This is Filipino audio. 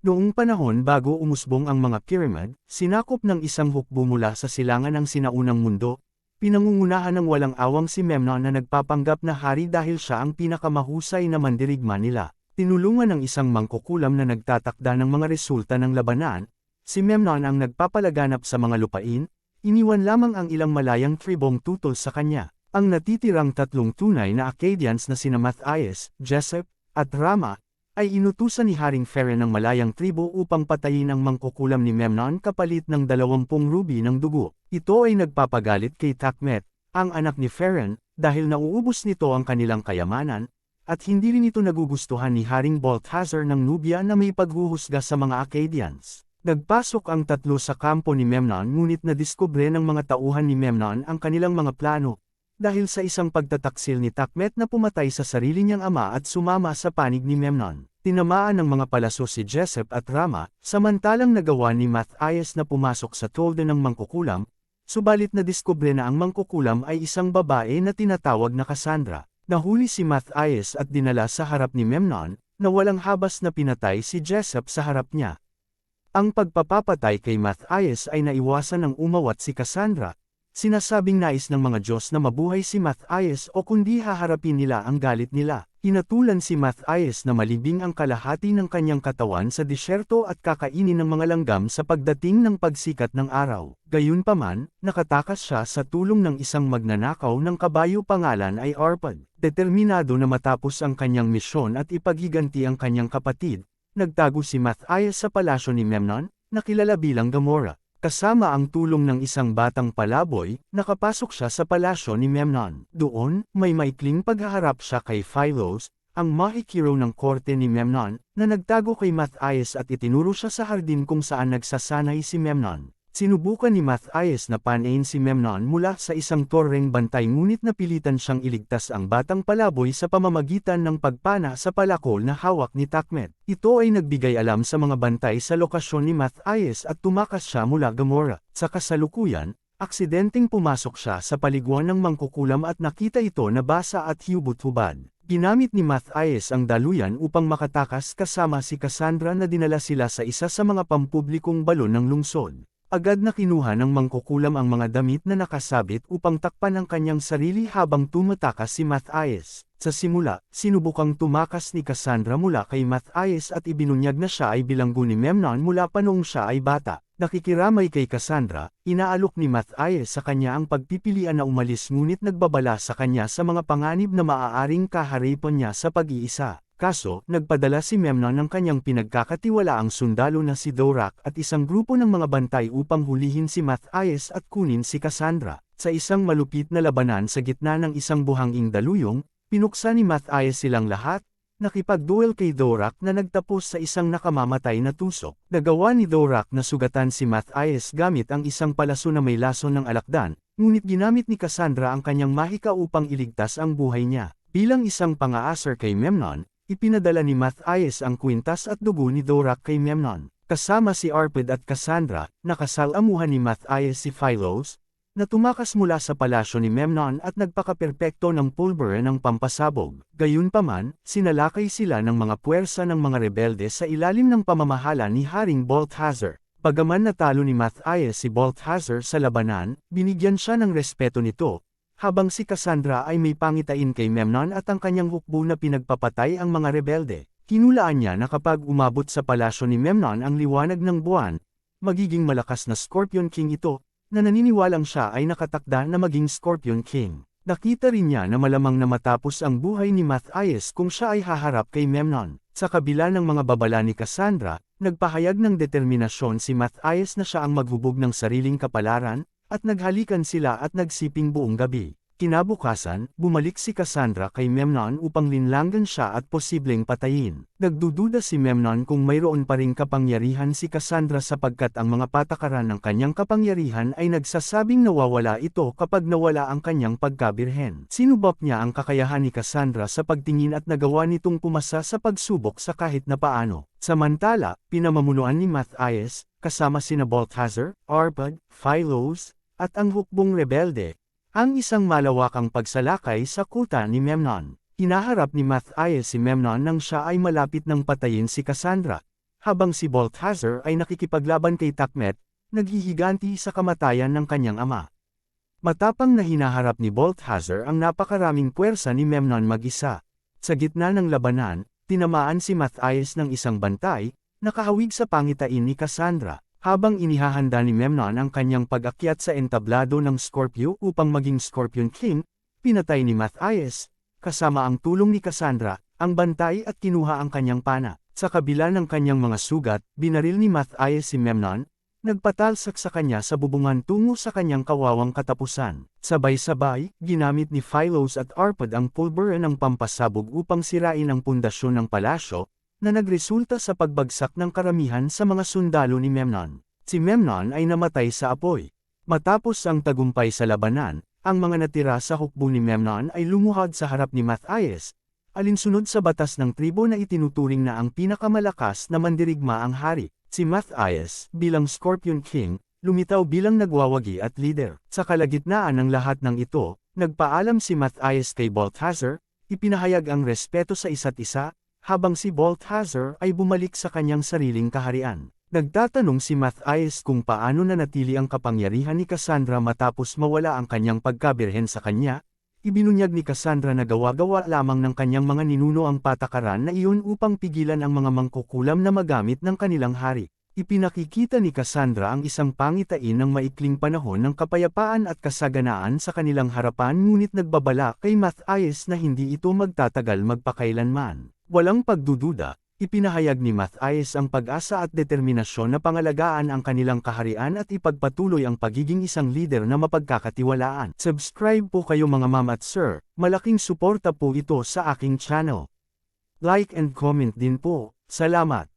Noong panahon bago umusbong ang mga pyramid, sinakop ng isang hukbo mula sa silangan ng sinaunang mundo, pinangungunahan ng walang awang si Memnon na nagpapanggap na hari dahil siya ang pinakamahusay na mandirigma nila. Tinulungan ng isang mangkukulam na nagtatakda ng mga resulta ng labanan, si Memnon ang nagpapalaganap sa mga lupain, iniwan lamang ang ilang malayang tribong tutol sa kanya. Ang natitirang tatlong tunay na Akkadians na sina Matthias, Jesep, at Rama, ay inutusan ni Haring Feren ng malayang tribo upang patayin ang mangkukulam ni Memnon kapalit ng 20 ruby ng dugo. Ito ay nagpapagalit kay Takmet, ang anak ni Feren, dahil nauubos nito ang kanilang kayamanan, at hindi rin ito nagugustuhan ni Haring Balthazar ng Nubia na may paghuhusga sa mga Akkadians. Nagpasok ang tatlo sa kampo ni Memnon ngunit nadiskubre ng mga tauhan ni Memnon ang kanilang mga plano, dahil sa isang pagtataksil ni Takmet na pumatay sa sarili niyang ama at sumama sa panig ni Memnon. Tinamaan ng mga palaso si Jesep at Rama, samantalang nagawa ni Matthias na pumasok sa tolda ng mangkukulam, subalit nadiskubre na ang mangkukulam ay isang babae na tinatawag na Cassandra. Nahuli si Matthias at dinala sa harap ni Memnon, na walang habas na pinatay si Jesep sa harap niya. Ang pagpapapatay kay Matthias ay naiwasan ng umawat si Cassandra. Sinasabing nais ng mga Diyos na mabuhay si Matthias o kundi haharapin nila ang galit nila. Hinatulan si Matthias na malibing ang kalahati ng kanyang katawan sa disyerto at kakainin ng mga langgam sa pagdating ng pagsikat ng araw. Gayunpaman, nakatakas siya sa tulong ng isang magnanakaw ng kabayo pangalan ay Arpad. Determinado na matapos ang kanyang misyon at ipaghiganti ang kanyang kapatid, nagtago si Matthias sa palasyo ni Memnon, na kilala bilang Gamora. Kasama ang tulong ng isang batang palaboy, nakapasok siya sa palasyo ni Memnon. Doon, may maikling paghaharap siya kay Philos, ang mahikiro ng korte ni Memnon, na nagtago kay Matthias at itinuro siya sa hardin kung saan nagsasanay si Memnon. Sinubukan ni Matthias na panayin si Memnon mula sa isang torreng bantay ngunit napilitan siyang iligtas ang batang palaboy sa pamamagitan ng pagpana sa palakol na hawak ni Takmet. Ito ay nagbigay alam sa mga bantay sa lokasyon ni Matthias at tumakas siya mula Gamora. Sa kasalukuyan, aksidenteng pumasok siya sa paliguan ng mangkukulam at nakita ito na basa at hubot-hubad. Ginamit ni Matthias ang daluyan upang makatakas kasama si Cassandra na dinala sila sa isa sa mga pampublikong balon ng lungsod. Agad na kinuha ng mangkukulam ang mga damit na nakasabit upang takpan ang kanyang sarili habang tumatakas si Matthias. Sa simula, sinubukang tumakas ni Cassandra mula kay Matthias at ibinunyag na siya ay bilanggo ni Memnon mula pa noong siya ay bata. Nakikiramay kay Cassandra, inaalok ni Matthias sa kanya ang pagpipilian na umalis ngunit nagbabala sa kanya sa mga panganib na maaaring kaharipan niya sa pag-iisa. Kaso, nagpadala si Memnon ng kanyang pinagkakatiwalaang sundalo na si Dvorak at isang grupo ng mga bantay upang hulihin si Matthias at kunin si Cassandra. Sa isang malupit na labanan sa gitna ng isang buhanging daluyong, pinuksa ni Matthias silang lahat, nakipagduel kay Dvorak na nagtapos sa isang nakamamatay na tusok. Nagawa ni Dvorak na sugatan si Matthias gamit ang isang palaso na may lason ng alakdan, ngunit ginamit ni Cassandra ang kanyang mahika upang iligtas ang buhay niya. Bilang isang pang-aasar kay Memnon, ipinadala ni Matthias ang kwintas at dugo ni Dvorak kay Memnon. Kasama si Arpad at Cassandra, nakasalamuhan ni Matthias si Philos, na tumakas mula sa palasyo ni Memnon at nagpakaperpekto ng pulbere ng pampasabog. Gayunpaman, sinalakay sila ng mga puwersa ng mga rebelde sa ilalim ng pamamahala ni Haring Balthazar. Bagaman natalo ni Matthias si Balthazar sa labanan, binigyan siya ng respeto nito, habang si Cassandra ay may pangitain kay Memnon at ang kanyang hukbo na pinagpapatay ang mga rebelde. Hinulaan niya na kapag umabot sa palasyo ni Memnon ang liwanag ng buwan, magiging malakas na Scorpion King ito, na naniniwalang siya ay nakatakda na maging Scorpion King. Nakita rin niya na malamang na matapos ang buhay ni Matthias kung siya ay haharap kay Memnon. Sa kabila ng mga babala ni Cassandra, nagpahayag ng determinasyon si Matthias na siya ang maghubog ng sariling kapalaran, at naghalikan sila at nagsiping buong gabi. Kinabukasan, bumalik si Cassandra kay Memnon upang linlangan siya at posibleng patayin. Nagdududa si Memnon kung mayroon pa ring kapangyarihan si Cassandra sapagkat ang mga patakaran ng kanyang kapangyarihan ay nagsasabing nawawala ito kapag nawala ang kanyang pagkabirhen. Sinubok niya ang kakayahan ni Cassandra sa pagtingin at nagawa nitong pumasa sa pagsubok sa kahit na paano. Samantala, pinamamunuan ni Matthias, kasama sina Balthazar, Arpad, Philos, at ang hukbong rebelde, ang isang malawakang pagsalakay sa kuta ni Memnon. Hinaharap ni Matthias si Memnon nang siya ay malapit ng patayin si Cassandra. habang si Balthazar ay nakikipaglaban kay Takmet, naghihiganti sa kamatayan ng kanyang ama. Matapang na hinaharap ni Balthazar ang napakaraming puwersa ni Memnon mag-isa. Sa gitna ng labanan, tinamaan si Matthias ng isang bantay, nakahawig sa pangitain ni Cassandra. Habang inihahanda ni Memnon ang kanyang pag-akyat sa entablado ng Scorpio upang maging Scorpion King, pinatay ni Matthias, kasama ang tulong ni Cassandra, ang bantay at kinuha ang kanyang pana. Sa kabila ng kanyang mga sugat, binaril ni Matthias si Memnon, nagpatalsak sa kanya sa bubungan tungo sa kanyang kawawang katapusan. Sabay-sabay, ginamit ni Philos at Arpad ang pulbura ng pampasabog upang sirain ang pundasyon ng palasyo, na nagresulta sa pagbagsak ng karamihan sa mga sundalo ni Memnon. Si Memnon ay namatay sa apoy. Matapos ang tagumpay sa labanan, ang mga natira sa hukbo ni Memnon ay lumuhod sa harap ni Matthias, alinsunod sa batas ng tribo na itinuturing na ang pinakamalakas na mandirigma ang hari. Si Matthias, bilang Scorpion King, lumitaw bilang nagwawagi at leader. Sa kalagitnaan ng lahat ng ito, nagpaalam si Matthias kay Balthazar, ipinahayag ang respeto sa isa't isa, habang si Balthazar ay bumalik sa kanyang sariling kaharian. Nagtatanong si Matthias kung paano nanatili ang kapangyarihan ni Cassandra matapos mawala ang kanyang pagkabirhen sa kanya. Ibinunyag ni Cassandra na gawa-gawa lamang ng kanyang mga ninuno ang patakaran na iyon upang pigilan ang mga mangkukulam na magamit ng kanilang hari. Ipinakikita ni Cassandra ang isang pangitain ng maikling panahon ng kapayapaan at kasaganaan sa kanilang harapan, ngunit nagbabala kay Matthias na hindi ito magtatagal magpakailanman. Walang pagdududa, ipinahayag ni Matthias ang pag-asa at determinasyon na pangalagaan ang kanilang kaharian at ipagpatuloy ang pagiging isang leader na mapagkakatiwalaan. Subscribe po kayo mga ma'am at sir, malaking suporta po ito sa aking channel. Like and comment din po, salamat.